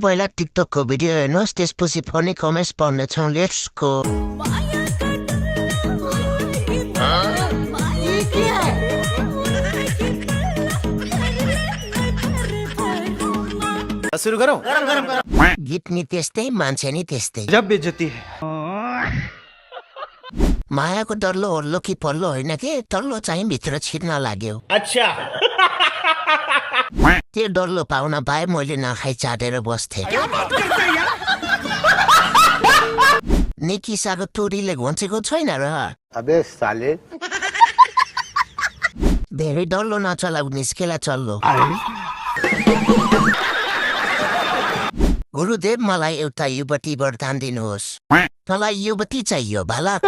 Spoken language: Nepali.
पहिला टिकटकको भिडियो हेर्नुहोस्, त्यसपछि फनी कमेन्ट्स पढ्नेछौँ। Let's go. सुरु गरौँ। गीत नि त्यस्तै, मान्छे नि त्यस्तै। जब बेइज्जती है। मायाको डल्लो ओर्लो कि पल्लो होइन के, तल्लो चाहिँ भित्र छिर्न लाग्यो। अच्छा। त्यो डल्लो पाउन पाए मैले नखाइ चाटेर बस्थे। निकिसाको टोरीले घोचेको छैन र। अबे साले। धेरै डल्लो नचलाउ, निस्केला चल्लो। गुरुदेव, मलाई एउटा युवती वरदान दिनुहोस्। तँलाई युवती चाहियो भाला।